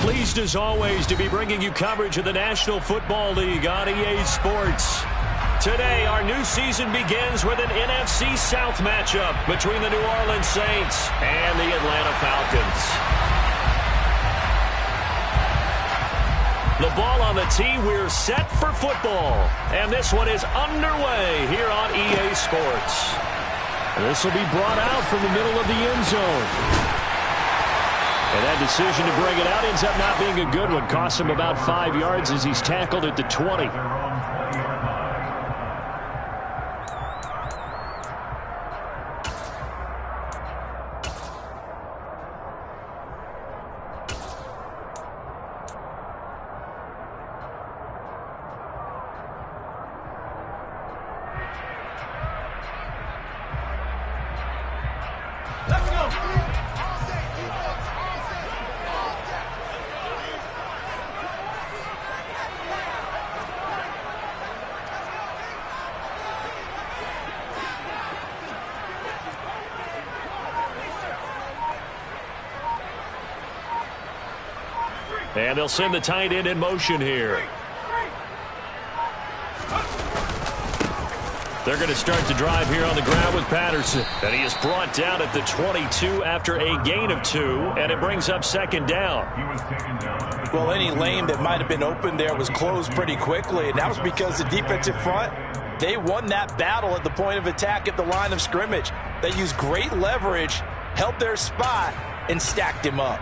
Pleased as always to be bringing you coverage of the National Football League on EA Sports. Today, our new season begins with an NFC South matchup between the New Orleans Saints and the Atlanta Falcons. The ball on the tee, we're set for football. And this one is underway here on EA Sports. This will be brought out from the middle of the end zone. And that decision to bring it out ends up not being a good one. Costs him about 5 yards as he's tackled at the 20. Let's go! And they'll send the tight end in motion here. They're going to start the drive here on the ground with Patterson. And he is brought down at the 22 after a gain of 2, and it brings up second down. Well, any lane that might have been open there was closed pretty quickly, and that was because the defensive front, they won that battle at the point of attack at the line of scrimmage. They used great leverage, held their spot, and stacked him up.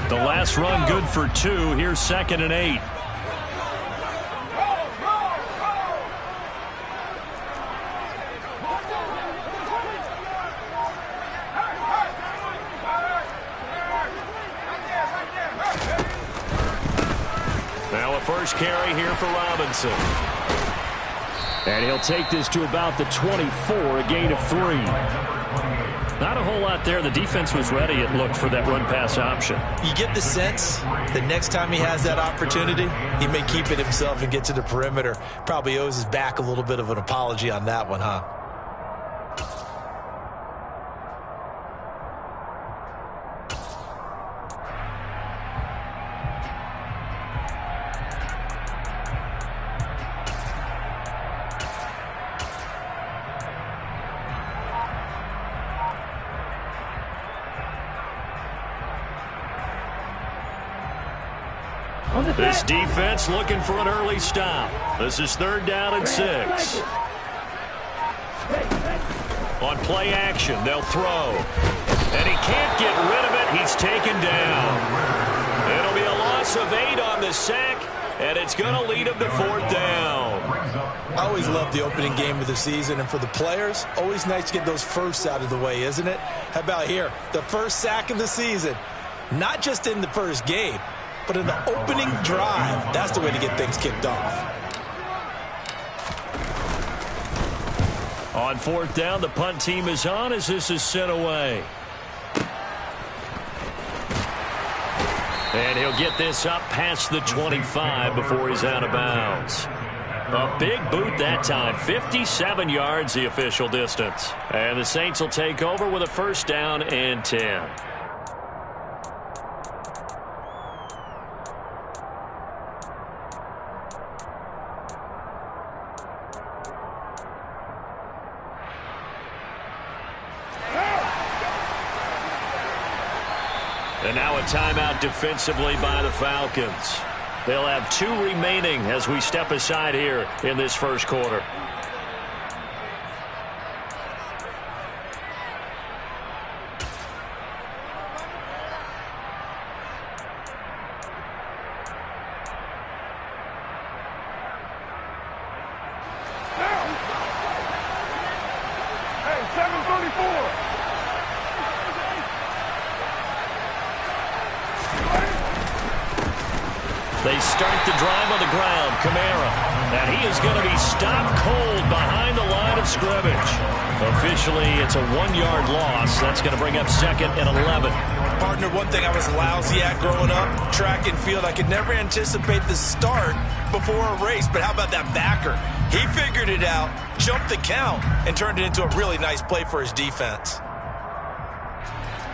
The last run good for 2. Here's 2nd and 8. Now a first carry here for Robinson. And he'll take this to about the 24, a gain of 3. Not a whole lot there. The defense was ready, it looked, for that run-pass option. You get the sense that next time he has that opportunity, he may keep it himself and get to the perimeter. Probably owes his back a little bit of an apology on that one, huh? This defense looking for an early stop. This is 3rd down and 6. On play action, they'll throw. And he can't get rid of it. He's taken down. It'll be a loss of 8 on the sack, and it's going to lead him to 4th down. I always love the opening game of the season, and for the players, always nice to get those firsts out of the way, isn't it? How about here? The first sack of the season. Not just in the first game, but in the opening drive. That's the way to get things kicked off. On 4th down, the punt team is on as this is sent away. And he'll get this up past the 25 before he's out of bounds. A big boot that time. 57 yards the official distance. And the Saints will take over with a 1st down and 10. And now a timeout defensively by the Falcons. They'll have 2 remaining as we step aside here in this first quarter. Hey, 734. They start the drive on the ground. Kamara. And he is going to be stopped cold behind the line of scrimmage. Officially, it's a 1-yard loss. That's going to bring up second and 11. Partner, one thing I was lousy at growing up, track and field, I could never anticipate the start before a race. But how about that backer? He figured it out, jumped the count, and turned it into a really nice play for his defense.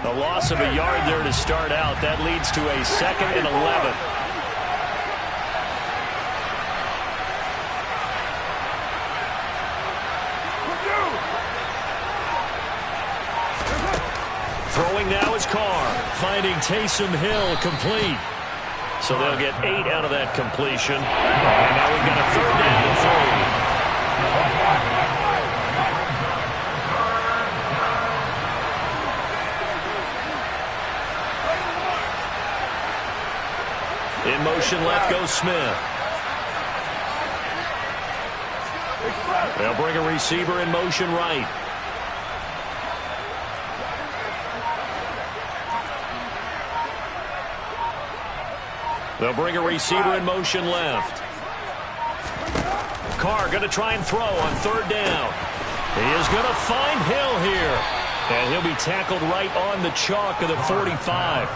A loss of a yard there to start out. That leads to a second and 11. Throwing now is Carr, finding Taysom Hill complete. So they'll get 8 out of that completion. And now we've got a third down and 3. In motion left goes Smith. They'll bring a receiver in motion right. They'll bring a receiver in motion left. Carr going to try and throw on third down. He is going to find Hill here. And he'll be tackled right on the chalk of the 45.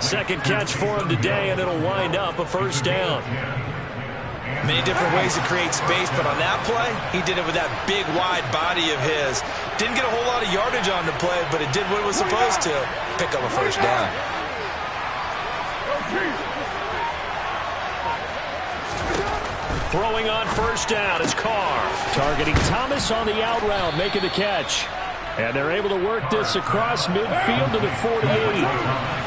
Second catch for him today, and it'll wind up a first down. Many different ways to create space, but on that play, he did it with that big, wide body of his. Didn't get a whole lot of yardage on the play, but it did what it was supposed to. Pick up a first down. Throwing on first down is Carr. Targeting Thomas on the out route, making the catch. And they're able to work this across midfield to the 48.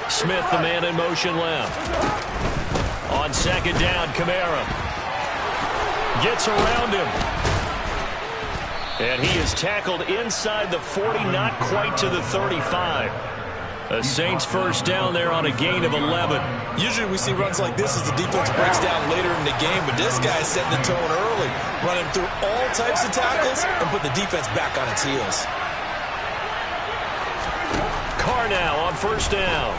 Smith, the man in motion left. On second down, Kamara gets around him. And he is tackled inside the 40, not quite to the 35. The Saints first down there on a gain of 11. Usually we see runs like this as the defense breaks down later in the game, but this guy's setting the tone early, running through all types of tackles and put the defense back on its heels. Carr now on first down.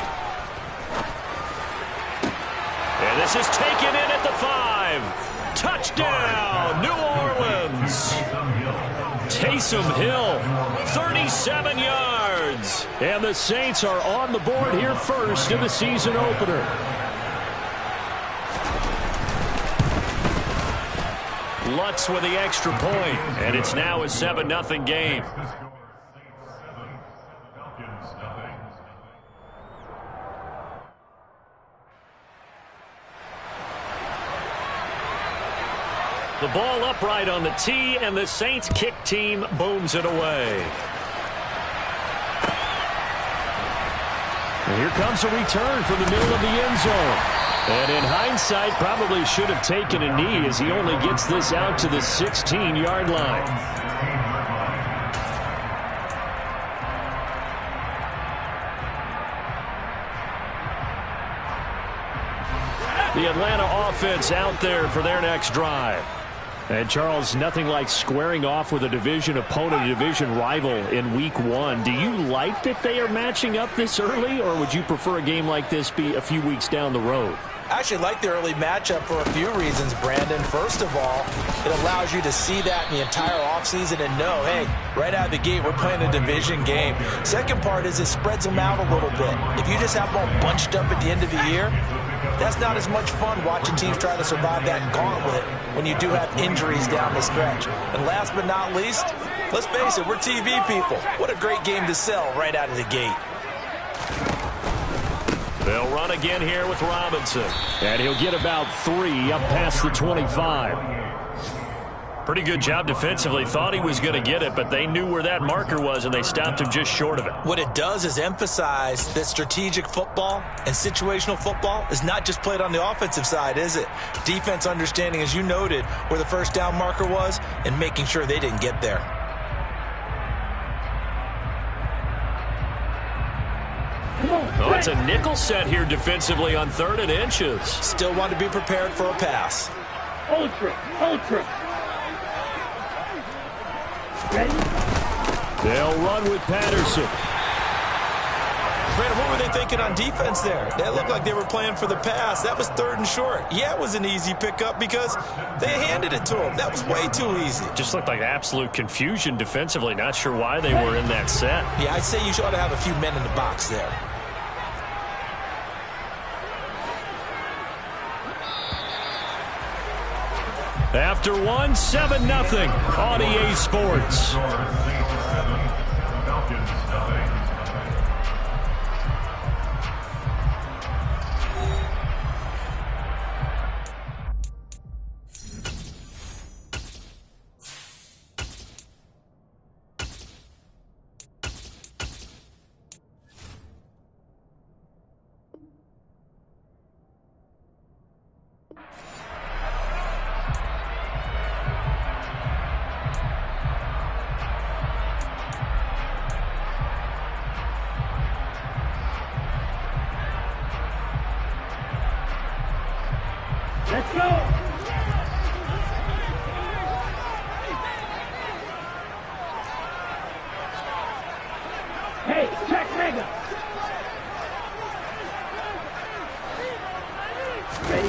And this is taken in at the 5. Touchdown, New Orleans. Taysom Hill, 37 yards. And the Saints are on the board here first in the season opener. Lutz with the extra point, and it's now a 7-0 game. The ball upright on the tee, and the Saints kick team booms it away. And here comes a return from the middle of the end zone. And in hindsight, probably should have taken a knee as he only gets this out to the 16-yard line. The Atlanta offense out there for their next drive. And, Charles, nothing like squaring off with a division opponent, a division rival in Week 1. Do you like that they are matching up this early, or would you prefer a game like this be a few weeks down the road? I actually like the early matchup for a few reasons, Brandon. First of all, it allows you to see that in the entire offseason and know, hey, right out of the gate, we're playing a division game. Second part is it spreads them out a little bit. If you just have them all bunched up at the end of the year, that's not as much fun watching teams try to survive that gauntlet when you do have injuries down the stretch. And last but not least, let's face it, we're TV people. What a great game to sell right out of the gate. They'll run again here with Robinson. And he'll get about 3 up past the 25. Pretty good job defensively. Thought he was going to get it, but they knew where that marker was, and they stopped him just short of it. What it does is emphasize that strategic football and situational football is not just played on the offensive side, is it? Defense understanding, as you noted, where the first down marker was and making sure they didn't get there. Oh, it's a nickel set here defensively on 3rd and inches. Still want to be prepared for a pass. Ultra. Ready? They'll run with Patterson. Brandon, what were they thinking on defense there? It looked like they were playing for the pass. That was 3rd and short. Yeah, it was an easy pickup because they handed it to him. That was way too easy. Just looked like absolute confusion defensively. Not sure why they were in that set. Yeah, I'd say you ought to have a few men in the box there. After 7-0 on EA Sports. Let's go. Hey, check mega. Ready?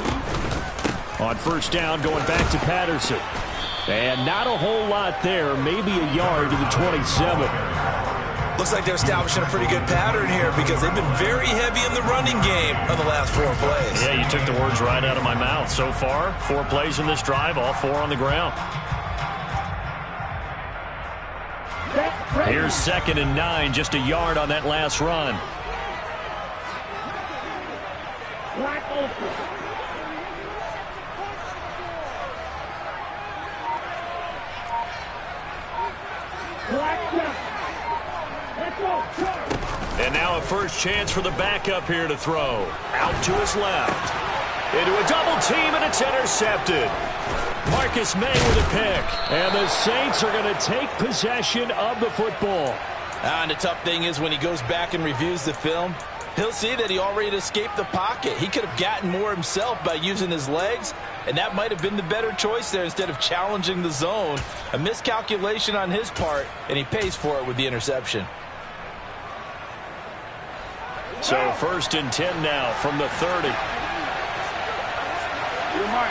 On 1st down, going back to Patterson. And not a whole lot there, maybe a yard to the 27. Looks like they're establishing a pretty good pattern here because they've been very heavy in the running game of the last 4 plays. Yeah, you took the words right out of my mouth. So far, 4 plays in this drive, all 4 on the ground. Here's 2nd and 9, just a yard on that last run. Black ultra. Black down. Let's go. And now a first chance for the backup here to throw. Out to his left. Into a double team, and it's intercepted. Marcus May with a pick. And the Saints are going to take possession of the football. And the tough thing is when he goes back and reviews the film, he'll see that he already escaped the pocket. He could have gotten more himself by using his legs, and that might have been the better choice there instead of challenging the zone. A miscalculation on his part, and he pays for it with the interception. So 1st and 10 now from the 30. Your mark.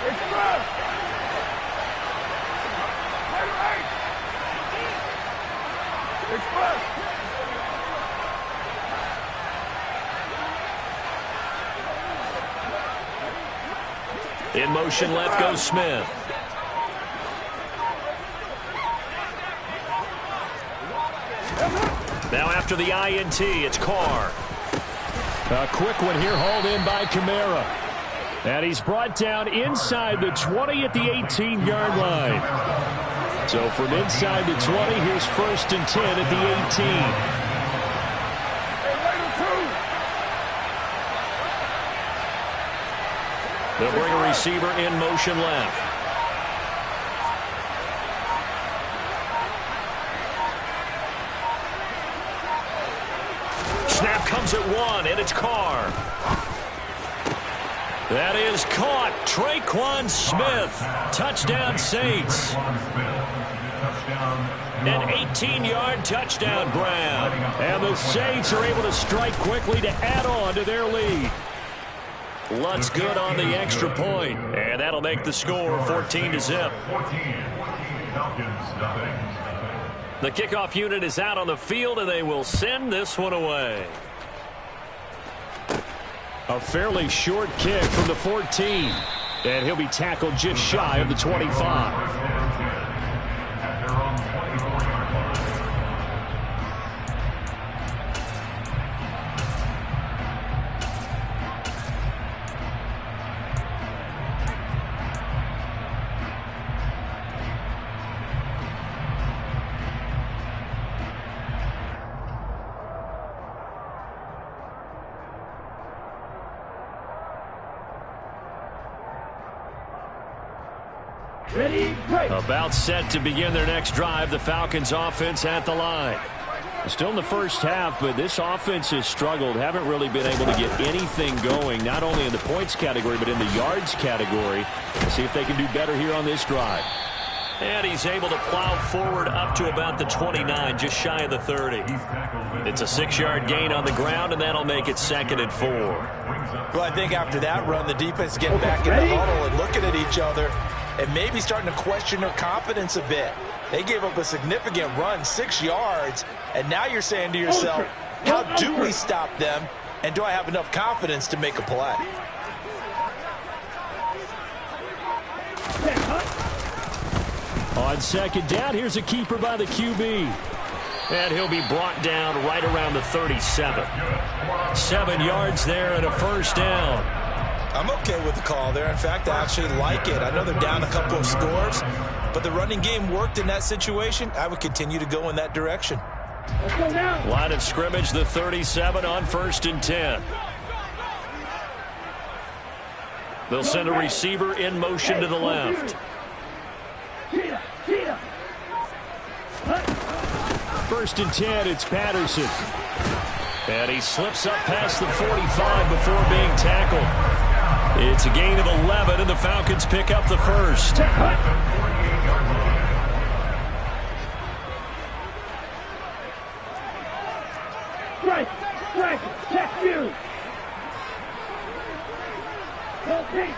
It's good. Right. It's good. In motion left goes Smith. Now after the INT, it's Carr. A quick one here hauled in by Kamara. And he's brought down inside the 20 at the 18-yard line. So from inside the 20, here's 1st and 10 at the 18. They'll bring a receiver in motion left. Snap comes at 1, and it's Carr. That is caught. Traquan Smith. Touchdown Saints. An 18-yard touchdown grab. And the Saints are able to strike quickly to add on to their lead. Lutz good on the extra point. And that'll make the score 14-0. The kickoff unit is out on the field, and they will send this one away. A fairly short kick from the 14. And he'll be tackled just shy of the 25. Ready, break. About set to begin their next drive, the Falcons offense at the line. Still in the first half, but this offense has struggled. Haven't really been able to get anything going, not only in the points category, but in the yards category. Let's see if they can do better here on this drive. And he's able to plow forward up to about the 29, just shy of the 30. It's a 6-yard gain on the ground, and that'll make it 2nd and 4. Well, I think after that run, the defense getting back in the huddle and looking at each other and maybe starting to question their confidence a bit. They gave up a significant run, 6 yards, and now you're saying to yourself, how do we stop them, and do I have enough confidence to make a play? On 2nd down, here's a keeper by the QB. And he'll be brought down right around the 37. 7 yards there and a 1st down. I'm okay with the call there. In fact, I actually like it. I know they're down a couple of scores, but the running game worked in that situation. I would continue to go in that direction. Let's go now. Line of scrimmage, the 37 on 1st and 10. They'll send a receiver in motion to the left. 1st and 10, it's Patterson. And he slips up past the 45 before being tackled. It's a gain of 11, and the Falcons pick up the 1st. Strike, check you. Okay.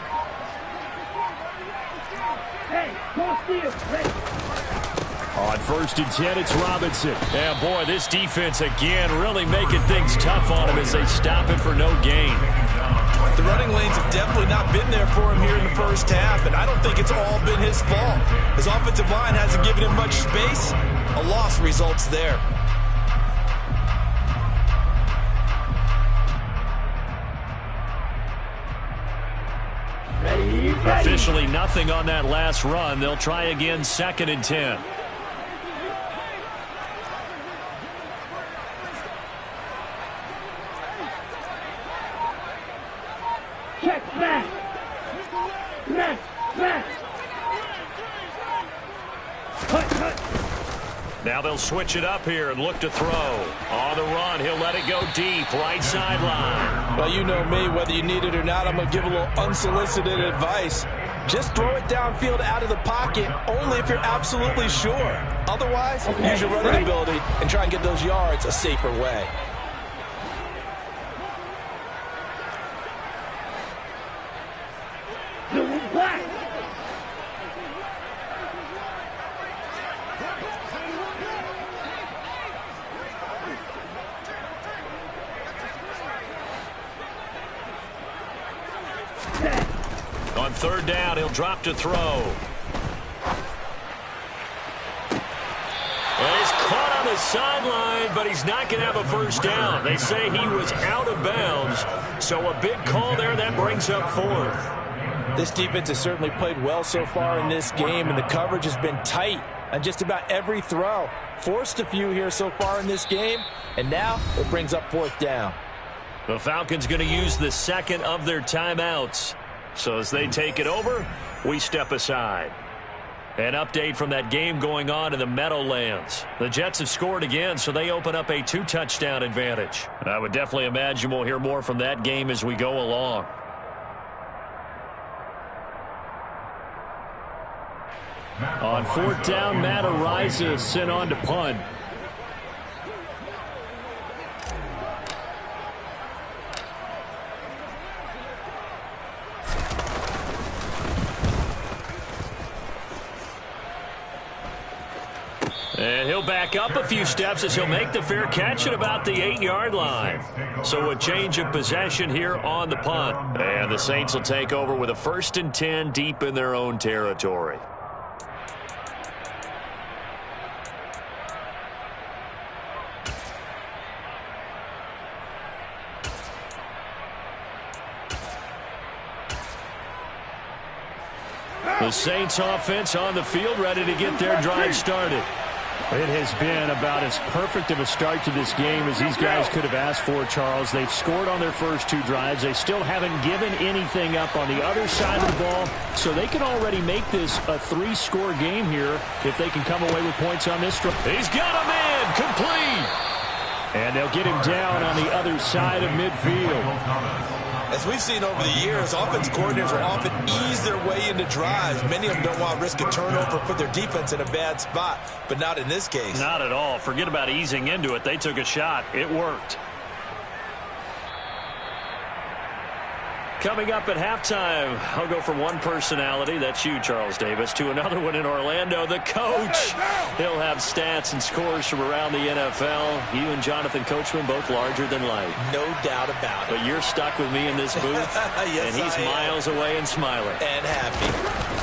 Hey, go steal. On 1st and 10, it's Robinson. And boy, this defense again really making things tough on him as they stop him for no gain. The running lanes have definitely not been there for him here in the first half, and I don't think it's all been his fault. His offensive line hasn't given him much space. A loss results there. Ready. Officially nothing on that last run. They'll try again 2nd and 10. Check back. Cut. Now they'll switch it up here and look to throw. On the run, he'll let it go deep, right sideline. Well, you know me, whether you need it or not, I'm going to give a little unsolicited advice. Just throw it downfield out of the pocket, only if you're absolutely sure. Otherwise, use your running ability and try and get those yards a safer way. Black. On 3rd down, he'll drop to throw. Well, he's caught on the sideline, but he's not going to have a 1st down. They say he was out of bounds, so a big call there that brings up 4th. This defense has certainly played well so far in this game, and the coverage has been tight on just about every throw. Forced a few here so far in this game, and now it brings up 4th down. The Falcons going to use the 2nd of their timeouts. So as they take it over, we step aside. An update from that game going on in the Meadowlands. The Jets have scored again, so they open up a 2-touchdown advantage. I would definitely imagine we'll hear more from that game as we go along. On 4th down, Matt Ariza sent on to punt. And he'll back up a few steps as he'll make the fair catch at about the 8-yard line. So a change of possession here on the punt. And the Saints will take over with a 1st and 10 deep in their own territory. The Saints offense on the field, ready to get their drive started. It has been about as perfect of a start to this game as these guys could have asked for, Charles. They've scored on their first 2 drives. They still haven't given anything up on the other side of the ball, so they can already make this a 3-score game here if they can come away with points on this drive. He's got a man complete. And they'll get him down on the other side of midfield. As we've seen over the years, offense coordinators will often ease their way into drives. Many of them don't want to risk a turnover, put their defense in a bad spot, but not in this case. Not at all. Forget about easing into it. They took a shot. It worked. Coming up at halftime, I'll go from one personality, that's you, Charles Davis, to another one in Orlando, the coach. He'll have stats and scores from around the NFL. You and Jonathan Coachman, both larger than life. No doubt about it. But you're stuck with me in this booth, yes, and he's miles away and smiling. And happy.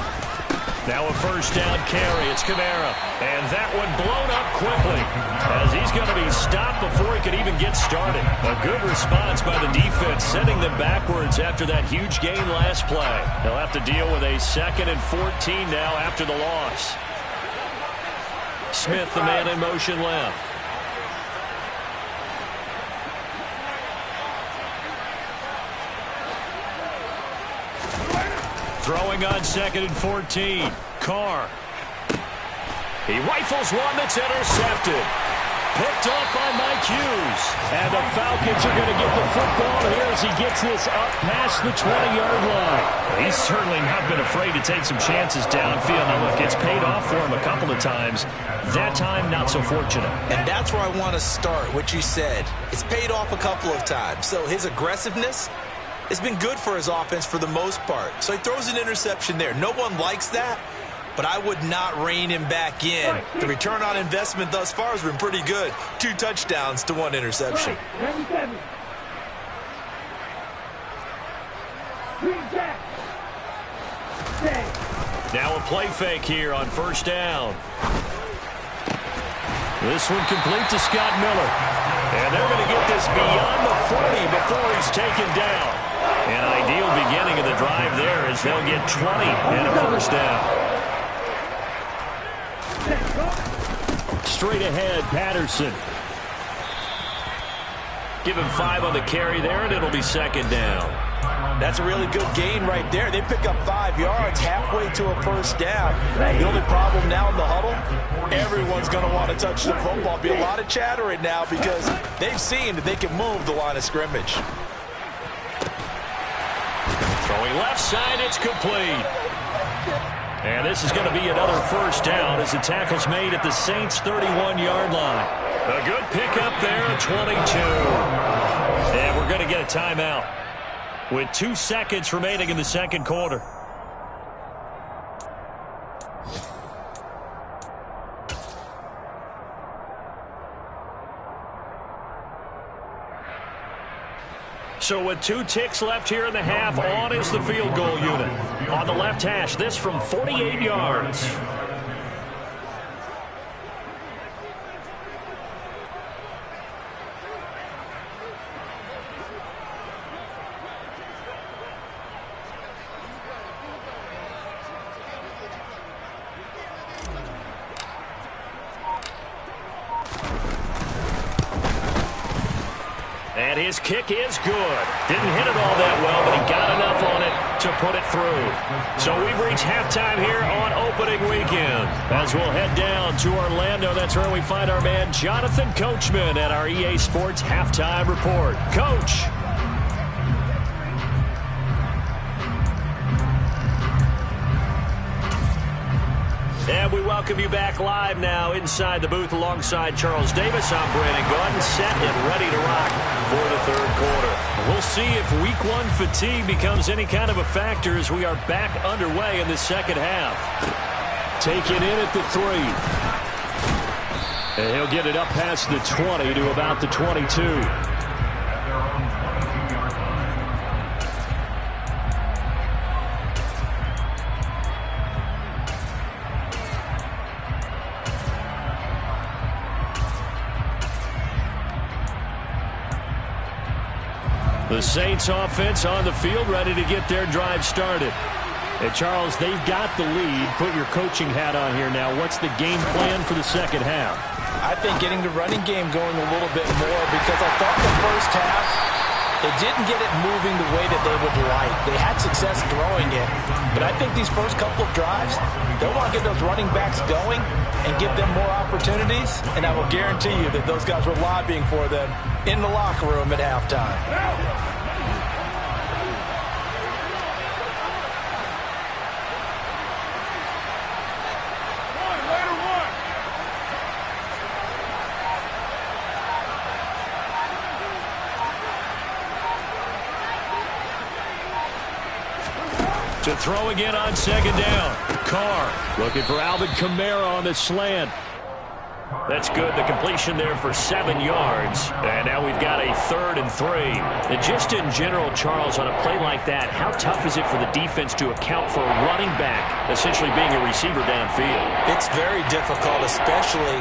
Now a first down carry. It's Kamara. And that one blown up quickly as he's going to be stopped before he could even get started. A good response by the defense, sending them backwards after that huge gain last play. They'll have to deal with a 2nd and 14 now after the loss. Smith, the man in motion left. Throwing on 2nd and 14. Carr. He rifles one that's intercepted. Picked off by Mike Hughes. And the Falcons are going to get the football here as he gets this up past the 20-yard line. He's certainly not been afraid to take some chances downfield. Now, look, it's paid off for him a couple of times. That time, not so fortunate. And that's where I want to start, what you said. It's paid off a couple of times. So his aggressiveness, it's been good for his offense for the most part. So he throws an interception there. No one likes that, but I would not rein him back in. The return on investment thus far has been pretty good. 2 touchdowns to 1 interception. Now a play fake here on first down. This one complete to Scott Miller. And they're going to get this beyond the 40 before he's taken down. An ideal beginning of the drive there as they'll get 20 and a first down. Straight ahead, Patterson. Give him 5 on the carry there, and it'll be 2nd down. That's a really good gain right there. They pick up 5 yards halfway to a first down. The only problem now in the huddle, everyone's going to want to touch the football. Be a lot of chatter right now because they've seen that they can move the line of scrimmage. Throwing left side, it's complete. And this is going to be another first down as the tackle's made at the Saints' 31-yard line. A good pickup there at 22. And we're going to get a timeout with 2 seconds remaining in the second quarter. So with 2 ticks left here in the half, on is the field goal unit. On the left hash, this from 48 yards. And his kick is good. Didn't hit it all that well, but he got enough on it to put it through. So we've reached halftime here on opening weekend. As we'll head down to Orlando, that's where we find our man Jonathan Coachman at our EA Sports Halftime Report. Coach. And we welcome you back live now inside the booth alongside Charles Davis. I'm Brandon Gordon, set and ready to rock for the third quarter. We'll see if week 1 fatigue becomes any kind of a factor as we are back underway in the second half. Taken in at the 3. And he'll get it up past the 20 to about the 22. The Saints offense on the field ready to get their drive started. And Charles, they've got the lead. Put your coaching hat on here now. What's the game plan for the second half? I think getting the running game going a little bit more, because I thought the first half, they didn't get it moving the way that they would like. They had success throwing it, but I think these first couple of drives, they'll want to get those running backs going and give them more opportunities, and I will guarantee you that those guys were lobbying for them in the locker room at halftime. To throw again on second down. Carr looking for Alvin Kamara on the slant. That's good. The completion there for 7 yards. And now we've got a 3rd and 3. And just in general, Charles, on a play like that, how tough is it for the defense to account for a running back essentially being a receiver downfield? It's very difficult, especially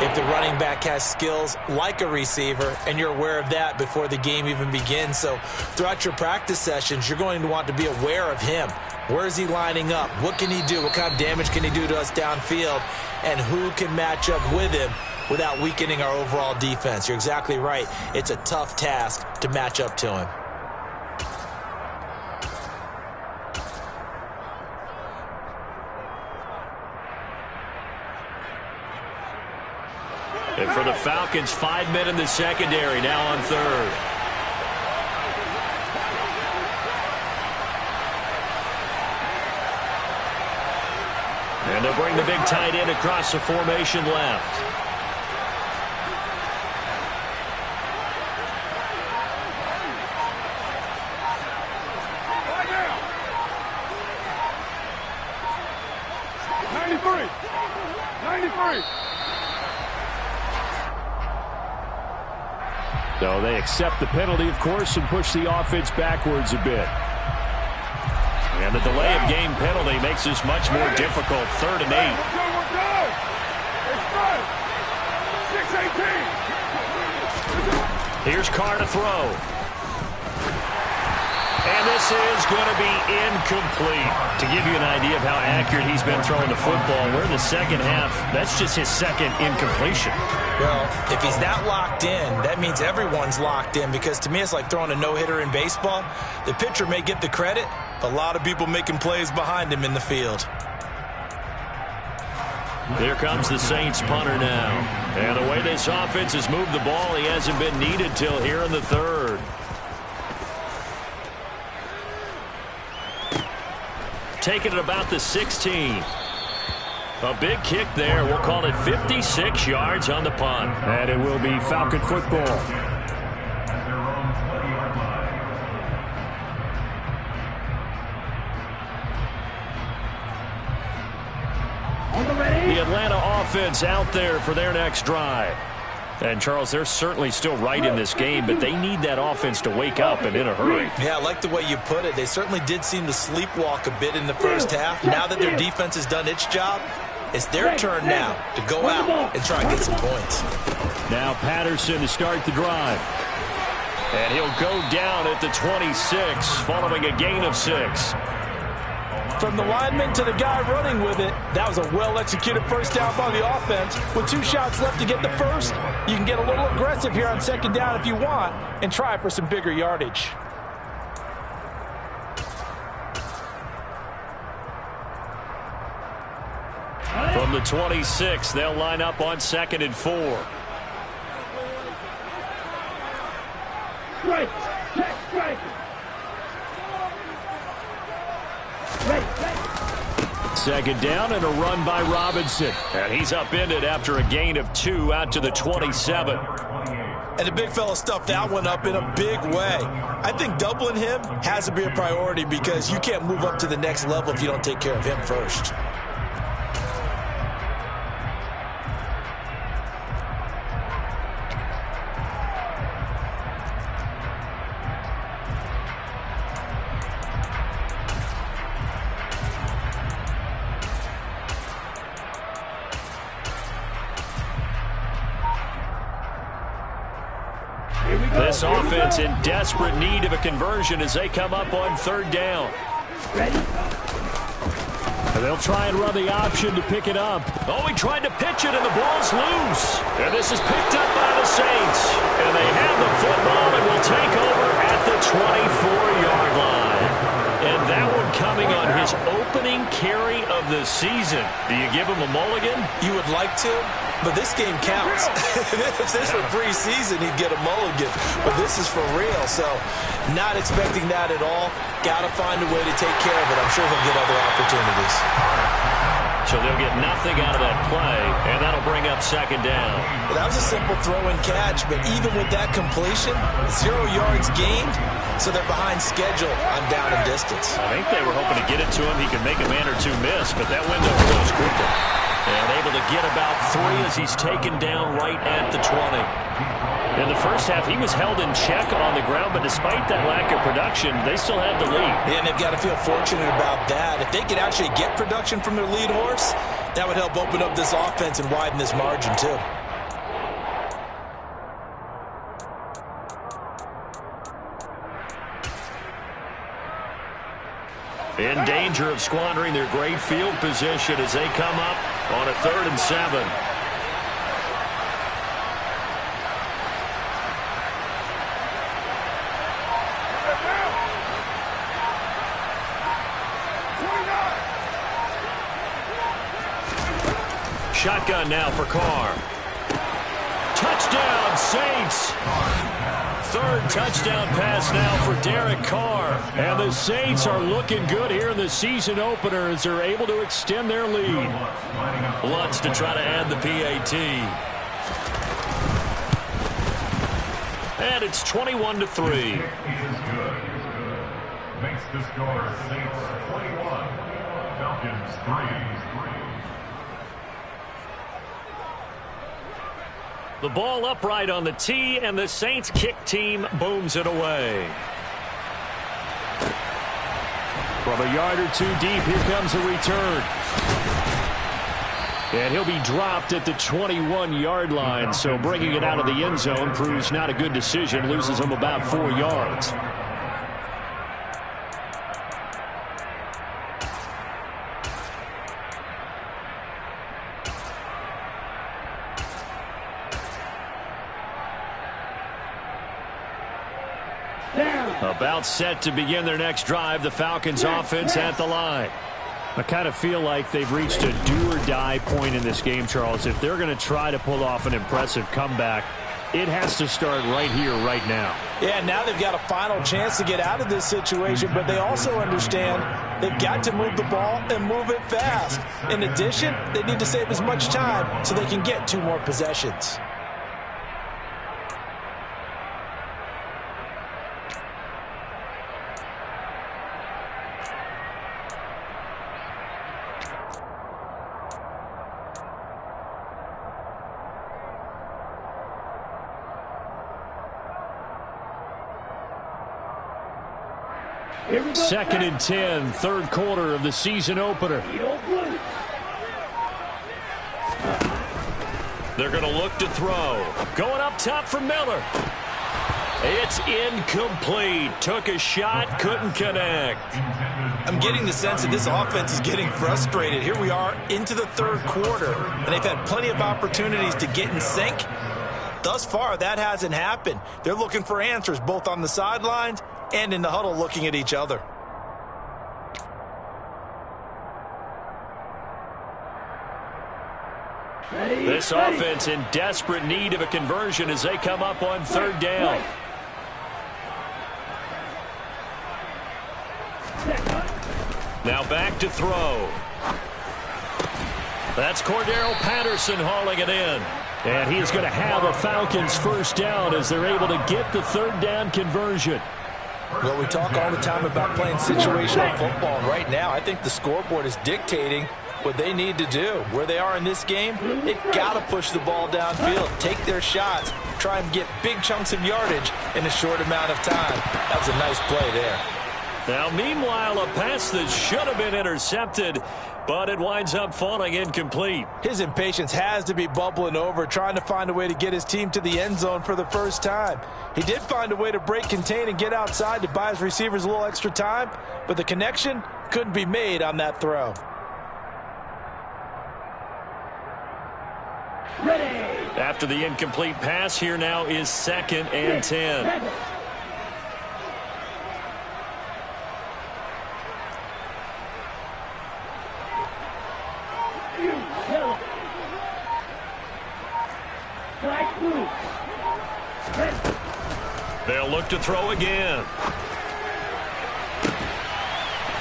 if the running back has skills like a receiver, and you're aware of that before the game even begins. So throughout your practice sessions, you're going to want to be aware of him. Where is he lining up? What can he do? What kind of damage can he do to us downfield? And who can match up with him without weakening our overall defense? You're exactly right. It's a tough task to match up to him. And for the Falcons, 5 men in the secondary, now on 3rd. And they'll bring the big tight end across the formation left. So they accept the penalty, of course, and push the offense backwards a bit. And the delay of game penalty makes this much more difficult. 3rd and 8. Here's Carr to throw. And this is going to be incomplete. To give you an idea of how accurate he's been throwing the football, we're in the second half. That's just his second incompletion. Well, if he's that locked in, that means everyone's locked in, because to me it's like throwing a no-hitter in baseball. The pitcher may get the credit, but a lot of people making plays behind him in the field. Here comes the Saints punter now. And the way this offense has moved the ball, he hasn't been needed till here in the 3rd. Taking it about the 16. A big kick there. We'll call it 56 yards on the punt. And it will be Falcon football. The Atlanta offense out there for their next drive. And, Charles, they're certainly still right in this game, but they need that offense to wake up and in a hurry. Yeah, I like the way you put it. They certainly did seem to sleepwalk a bit in the first half. Now that their defense has done its job, it's their turn now to go out and try and get some points. Now Patterson to start the drive. And he'll go down at the 26 following a gain of 6. From the lineman to the guy running with it, that was a well-executed first down by the offense. With 2 shots left to get the first, you can get a little aggressive here on second down if you want and try for some bigger yardage. From the 26, they'll line up on 2nd and 4. Strike! Check strike! Second down and a run by Robinson. And he's upended after a gain of 2 out to the 27. And the big fella stuffed that one up in a big way. I think doubling him has to be a priority, because you can't move up to the next level if you don't take care of him first. This offense in desperate need of a conversion as they come up on 3rd down. Ready? And they'll try and run the option to pick it up. Oh, he tried to pitch it, and the ball's loose. And this is picked up by the Saints. And they have the football and will take over at the 24-yard line. And that one coming on his opening carry of the season. Do you give him a mulligan? You would like to, but this game counts. If this were preseason, he'd get a mulligan. But this is for real, so not expecting that at all. Got to find a way to take care of it. I'm sure he'll get other opportunities. So they'll get nothing out of that play, and that'll bring up second down. Well, that was a simple throw and catch, but even with that completion, 0 yards gained, so they're behind schedule on down and distance. I think they were hoping to get it to him. He could make a man or two miss, but that window closed quickly. And able to get about 3 as he's taken down right at the 20. In the first half, he was held in check on the ground, but despite that lack of production, they still had the lead. And they've got to feel fortunate about that. If they could actually get production from their lead horse, that would help open up this offense and widen this margin, too. In danger of squandering their great field position as they come up on a 3rd and 7. Shotgun now for Carr. Touchdown, Saints. 3rd touchdown pass now for Derek Carr. And the Saints are looking good here in the season opener as they're able to extend their lead. Lutz to try to add the PAT. And it's 21-3. Makes the score Saints 21, Falcons 3. The ball upright on the tee, and the Saints kick team booms it away. From a yard or 2 deep, here comes a return. And he'll be dropped at the 21-yard line, so bringing it out of the end zone proves not a good decision, loses him about 4 yards. About set to begin their next drive, the Falcons offense at the line. I kind of feel like they've reached a do-or-die point in this game, Charles. If they're going to try to pull off an impressive comeback, it has to start right here, right now. Yeah, now they've got a final chance to get out of this situation, but they also understand they've got to move the ball and move it fast. In addition, they need to save as much time so they can get 2 more possessions. Second and 10, 3rd quarter of the season opener. They're going to look to throw. Going up top for Miller. It's incomplete. Took a shot, couldn't connect. I'm getting the sense that this offense is getting frustrated. Here we are into the 3rd quarter, and they've had plenty of opportunities to get in sync. Thus far, that hasn't happened. They're looking for answers both on the sidelines and in the huddle looking at each other. This offense in desperate need of a conversion as they come up on 3rd down. Now back to throw. That's Cordero Patterson hauling it in. And he is going to have a Falcons 1st down as they're able to get the 3rd down conversion. Well, we talk all the time about playing situational football. Right now, I think the scoreboard is dictating what they need to do. Where they are in this game, they've got to push the ball downfield, take their shots, try and get big chunks of yardage in a short amount of time. That was a nice play there. Now, meanwhile, a pass that should have been intercepted, but it winds up falling incomplete. His impatience has to be bubbling over, trying to find a way to get his team to the end zone for the first time. He did find a way to break, contain, and get outside to buy his receivers a little extra time, but the connection couldn't be made on that throw. Ready. After the incomplete pass, here now is 2nd and 10. They'll look to throw again.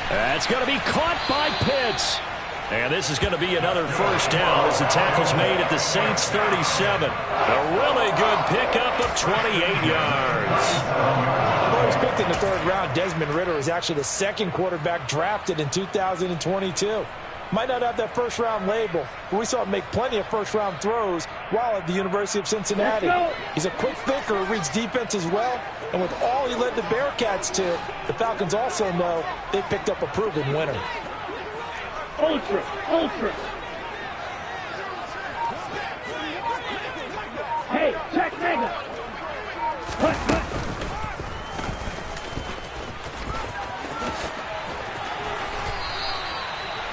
That's going to be caught by Pitts. And this is going to be another first down as the tackle's made at the Saints' 37. A really good pickup of 28 yards. Well, he was picked in the 3rd round. Desmond Ridder is actually the 2nd quarterback drafted in 2022. Might not have that first-round label, but we saw him make plenty of first-round throws while at the University of Cincinnati. He's a quick thinker, reads defense as well, and with all he led the Bearcats to, the Falcons also know they picked up a proven winner. Ultra, ultra. Hey, check mega. Cut, cut.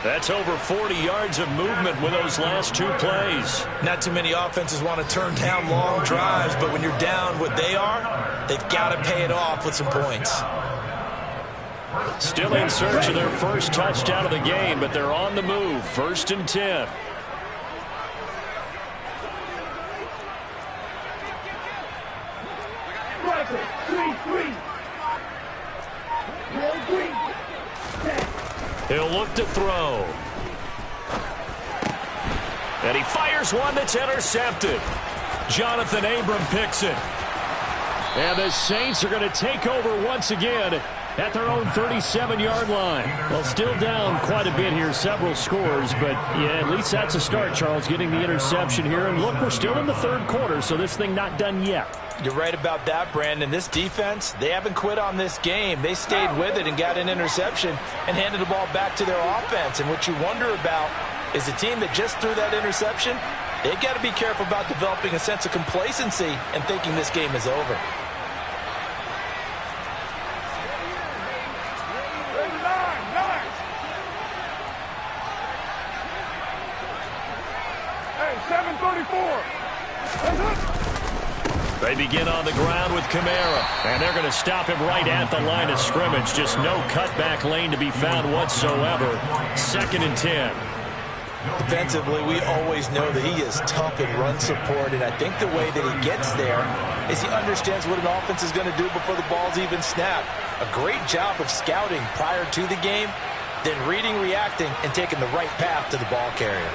That's over 40 yards of movement with those last 2 plays. Not too many offenses want to turn down long drives, but when you're down what they are, they've got to pay it off with some points. Still in search of their first touchdown of the game, but they're on the move. 1st and 10. He'll look to throw. And he fires one that's intercepted. Jonathan Abram picks it. And the Saints are going to take over once again at their own 37-yard line. Well, still down quite a bit here, several scores, but yeah, at least that's a start, Charles, getting the interception here. And look, we're still in the 3rd quarter, so this thing not done yet. You're right about that, Brandon. This defense, they haven't quit on this game. They stayed with it and got an interception and handed the ball back to their offense. And what you wonder about is the team that just threw that interception, they've got to be careful about developing a sense of complacency and thinking this game is over. They begin on the ground with Kamara, and they're going to stop him right at the line of scrimmage. Just no cutback lane to be found whatsoever. 2nd and 10. Defensively, we always know that he is tough in run support, and I think the way that he gets there is he understands what an offense is going to do before the ball's even snapped. A great job of scouting prior to the game, then reading, reacting, and taking the right path to the ball carrier.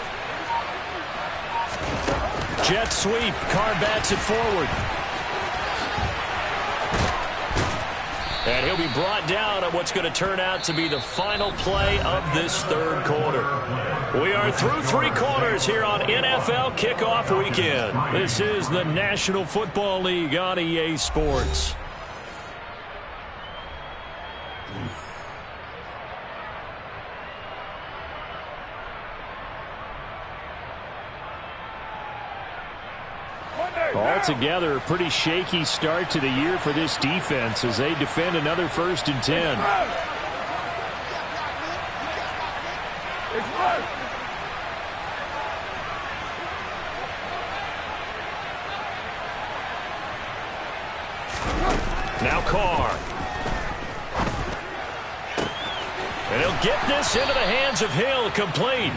Jet sweep. Carr bats it forward. And he'll be brought down on what's going to turn out to be the final play of this 3rd quarter. We are through 3 quarters here on NFL Kickoff Weekend. This is the National Football League on EA Sports. Altogether, a pretty shaky start to the year for this defense as they defend another 1st and 10. Now Carr. And he'll get this into the hands of Hill, complete.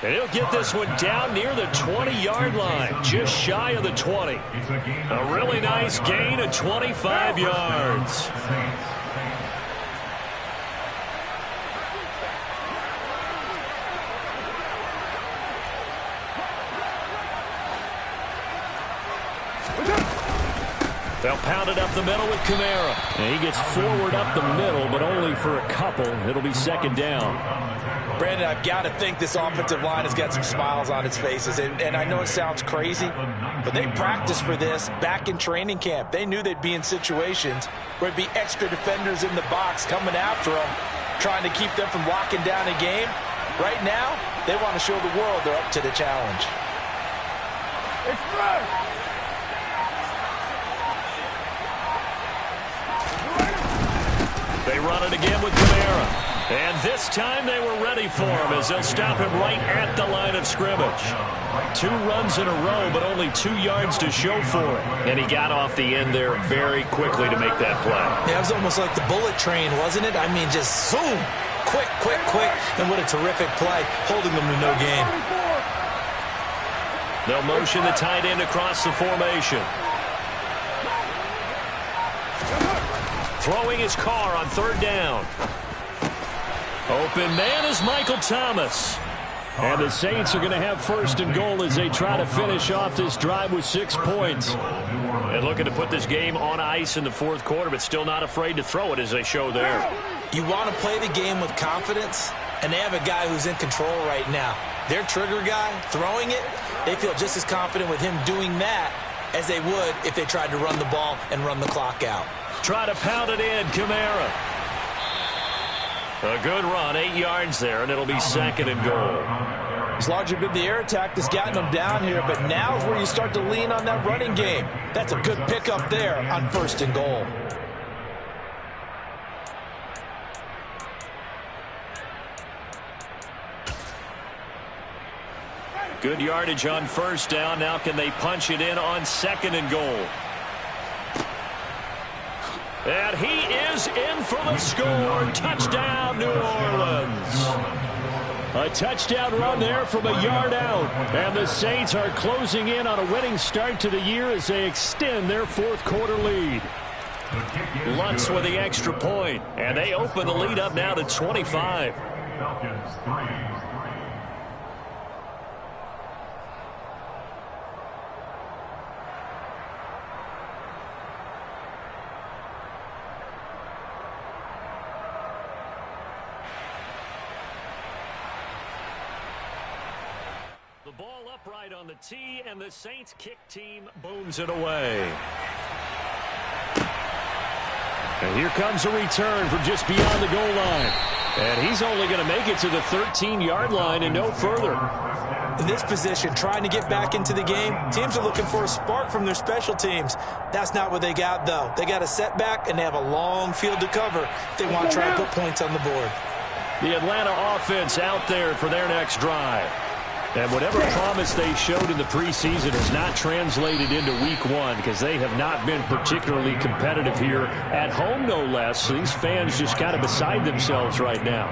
And he'll get this one down near the 20-yard line, just shy of the 20. A really nice gain of 25 yards. They'll pound it up the middle with Kamara. And he gets forward up the middle, but only for a couple. It'll be 2nd down. Brandon, I've got to think this offensive line has got some smiles on its faces. And I know it sounds crazy, but they practiced for this back in training camp. They knew they'd be in situations where there'd be extra defenders in the box coming after them, trying to keep them from locking down a game. Right now, they want to show the world they're up to the challenge. Express! They run it again with Kamara. And this time they were ready for him as they'll stop him right at the line of scrimmage. 2 runs in a row, but only 2 yards to show for it. And he got off the end there very quickly to make that play. Yeah, it was almost like the bullet train, wasn't it? I mean, just zoom. Quick, quick, quick. And what a terrific play, holding them to no gain. They'll motion the tight end across the formation. Throwing his car on 3rd down. Open man is Michael Thomas. And the Saints are going to have 1st and goal as they try to finish off this drive with 6 points. And looking to put this game on ice in the 4th quarter, but still not afraid to throw it as they show there. You want to play the game with confidence, and they have a guy who's in control right now. Their trigger guy, throwing it, they feel just as confident with him doing that as they would if they tried to run the ball and run the clock out. Try to pound it in, Kamara. A good run, 8 yards there, and it'll be 2nd and goal. It's largely been the air attack that's gotten them down here, but now is where you start to lean on that running game. That's a good pickup there on 1st and goal. Good yardage on 1st down. Now can they punch it in on 2nd and goal? And he is in for the score. Touchdown, New Orleans. A touchdown run there from a yard out. And the Saints are closing in on a winning start to the year as they extend their 4th quarter lead. Lutz with the extra point. And they open the lead up now to 25. Falcons 3. The ball upright on the tee, and the Saints kick team booms it away. And here comes a return from just beyond the goal line. And he's only going to make it to the 13-yard line and no further. In this position, trying to get back into the game, teams are looking for a spark from their special teams. That's not what they got, though. They got a setback, and they have a long field to cover if they want to try and put points on the board. The Atlanta offense out there for their next drive. And whatever promise they showed in the preseason has not translated into week 1 because they have not been particularly competitive here at home, no less. So these fans just kind of beside themselves right now.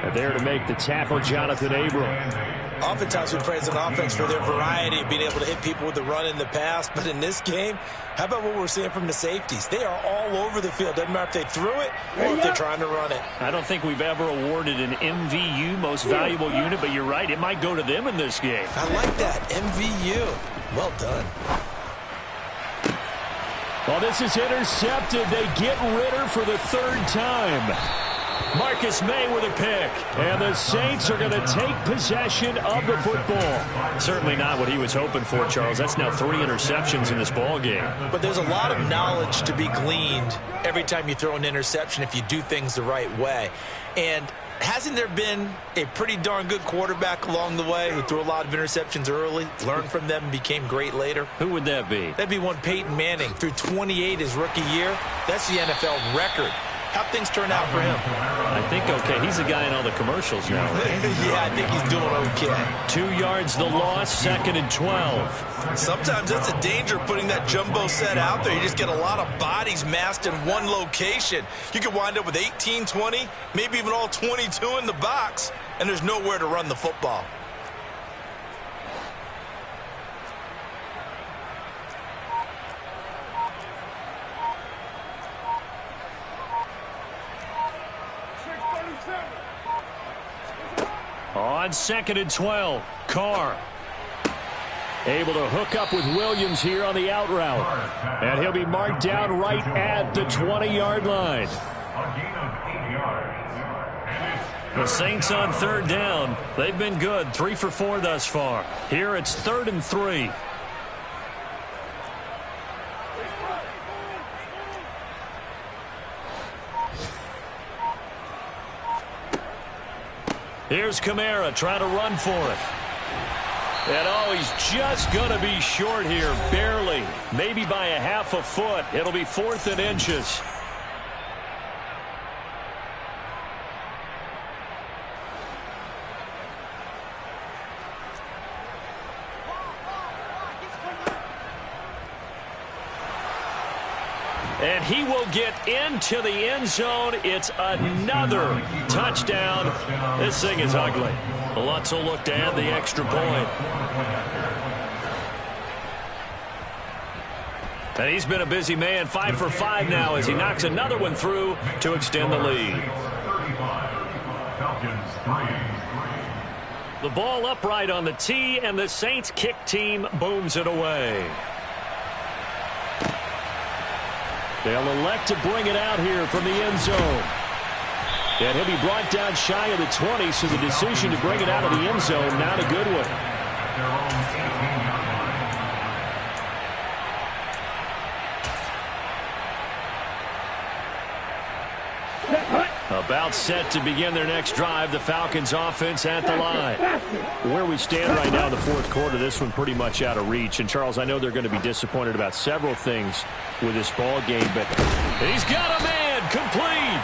And there to make the tackle, Jonathan Abram. Oftentimes we praise an offense for their variety of being able to hit people with the run in the pass. But in this game, how about what we're seeing from the safeties? They are all over the field. Doesn't matter if they threw it or if they're trying to run it. I don't think we've ever awarded an MVU, most valuable unit, but you're right. It might go to them in this game. I like that. MVU. Well done. Well, this is intercepted. They get Ritter for the 3rd time. Marcus May with a pick. And the Saints are going to take possession of the football. Certainly not what he was hoping for, Charles. That's now 3 interceptions in this ball game. But there's a lot of knowledge to be gleaned every time you throw an interception if you do things the right way. And hasn't there been a pretty darn good quarterback along the way who threw a lot of interceptions early, learned from them, and became great later? Who would that be? That'd be one Peyton Manning. Threw 28 his rookie year. That's the NFL record. How'd things turn out for him? I think okay. He's the guy in all the commercials now, right? Yeah, I think he's doing okay. 2 yards the loss, 2nd and 12. Sometimes that's a danger of putting that jumbo set out there. You just get a lot of bodies massed in one location. You could wind up with 18, 20, maybe even all 22 in the box, and there's nowhere to run the football. On 2nd and 12, Carr able to hook up with Williams here on the out route. And he'll be marked down right at the 20-yard line. The Saints on 3rd down. They've been good, 3 for 4 thus far. Here it's 3rd and 3. Here's Kamara trying to run for it. And oh, he's just going to be short here, barely. Maybe by a half a foot. It'll be 4th and inches. And he will get into the end zone. It's another touchdown. This thing is ugly. Lutz will look to add the extra point. And he's been a busy man, 5 for 5 now as he knocks another one through to extend the lead. The ball upright on the tee, and the Saints kick team booms it away. They'll elect to bring it out here from the end zone. And he'll be brought down shy of the 20, so the decision to bring it out of the end zone, not a good one. About set to begin their next drive. The Falcons offense at the line. Where we stand right now in the fourth quarter, this one pretty much out of reach. And, Charles, I know they're going to be disappointed about several things with this ball game, but he's got a man complete.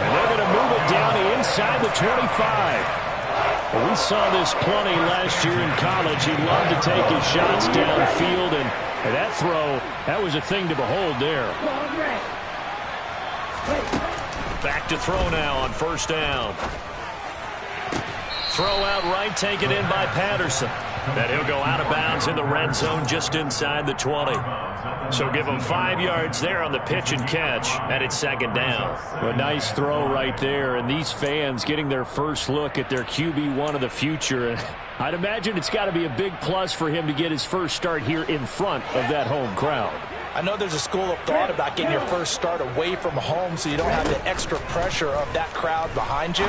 And they're going to move it down inside the 25. Well, we saw this plenty last year in college. He loved to take his shots downfield, and that throw, that was a thing to behold there. Back to throw now on first down. Throw out right, taken in by Patterson. And he'll go out of bounds in the red zone just inside the 20. So give him 5 yards there on the pitch and catch, and it's second down. A nice throw right there, and these fans getting their first look at their QB1 of the future. I'd imagine it's got to be a big plus for him to get his first start here in front of that home crowd. I know there's a school of thought about getting your first start away from home so you don't have the extra pressure of that crowd behind you.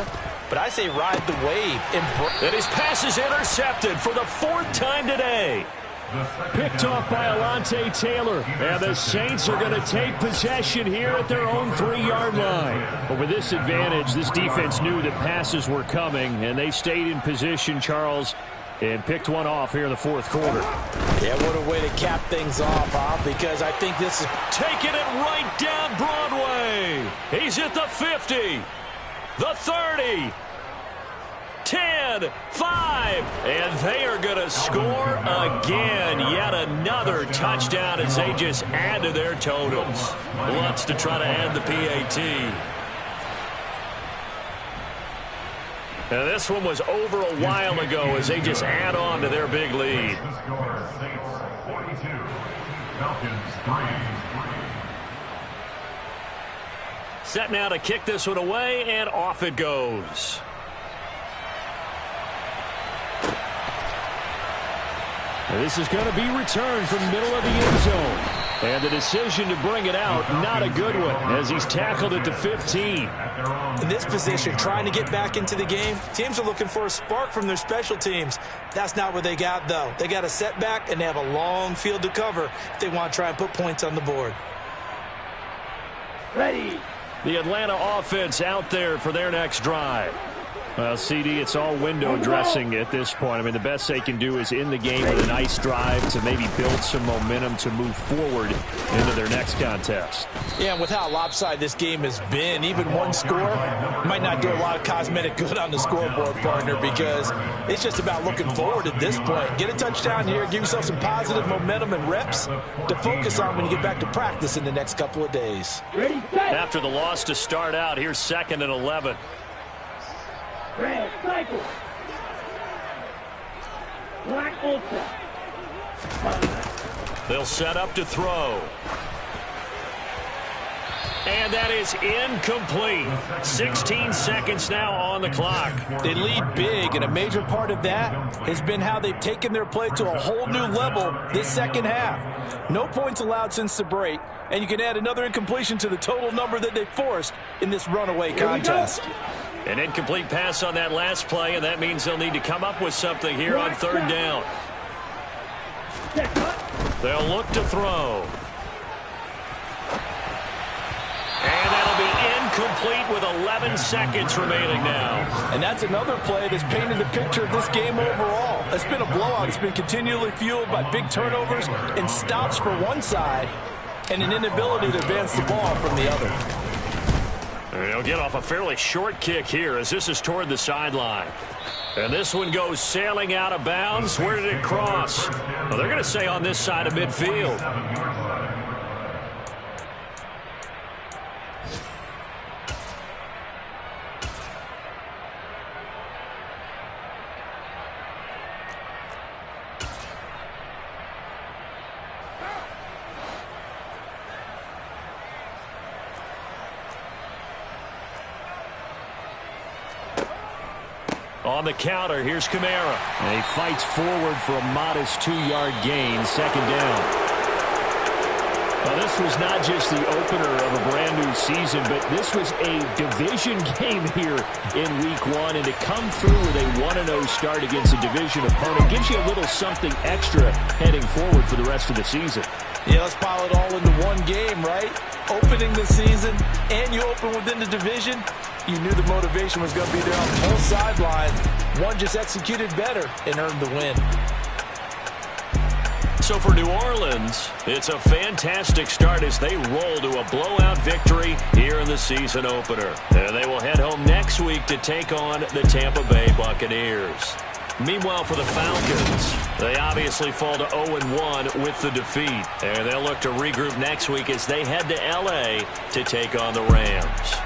But I say ride the wave. And his pass is intercepted for the 4th time today. Picked off by Alontae Taylor. And the Saints are going to take possession here at their own 3-yard line. But with this advantage, this defense knew that passes were coming, and they stayed in position, Charles, and picked one off here in the fourth quarter. Yeah, what a way to cap things off, huh? Because I think this is taking it right down Broadway. He's at the 50, the 30, 10, 5, and they are going to score again. Yet another touchdown as they just add to their totals. Lutz to try to add the PAT. Now, this one was over a while ago as they just add on to their big lead. Set now to kick this one away, and off it goes. Now, this is going to be returned from the middle of the end zone. And the decision to bring it out, not a good one, as he's tackled at the 15. In this position, trying to get back into the game, teams are looking for a spark from their special teams. That's not what they got, though. They got a setback, and they have a long field to cover if they want to try and put points on the board. Ready. The Atlanta offense out there for their next drive. Well, CD, it's all window dressing at this point. I mean, the best they can do is in the game with a nice drive to maybe build some momentum to move forward into their next contest. Yeah, and with how lopsided this game has been, even one score might not do a lot of cosmetic good on the scoreboard, partner, because it's just about looking forward at this point. Get a touchdown here, give yourself some positive momentum and reps to focus on when you get back to practice in the next couple of days. Ready, set. After the loss to start out, here's 2nd and 11. Red cycle. Black ultra. They'll set up to throw. And that is incomplete. 16 seconds now on the clock. They lead big, and a major part of that has been how they've taken their play to a whole new level this second half. No points allowed since the break, and you can add another incompletion to the total number that they forced in this runaway contest. An incomplete pass on that last play, and that means they'll need to come up with something here on 3rd down. They'll look to throw. And that'll be incomplete with 11 seconds remaining now. And that's another play that's painted the picture of this game overall. It's been a blowout. It's been continually fueled by big turnovers and stops for one side and an inability to advance the ball from the other. They'll get off a fairly short kick here as this is toward the sideline. And this one goes sailing out of bounds. Where did it cross? Well, they're going to say on this side of midfield. On the counter, here's Kamara. And he fights forward for a modest 2-yard gain, second down. Well, this was not just the opener of a brand-new season, but this was a division game here in Week 1. And to come through with a 1-0 start against a division opponent gives you a little something extra heading forward for the rest of the season. Yeah, let's pile it all into one game, right? Opening the season, and you open within the division. You knew the motivation was going to be there on both sidelines. One just executed better and earned the win. So for New Orleans, it's a fantastic start as they roll to a blowout victory here in the season opener. And they will head home next week to take on the Tampa Bay Buccaneers. Meanwhile, for the Falcons, they obviously fall to 0-1 with the defeat. And they'll look to regroup next week as they head to L.A. to take on the Rams.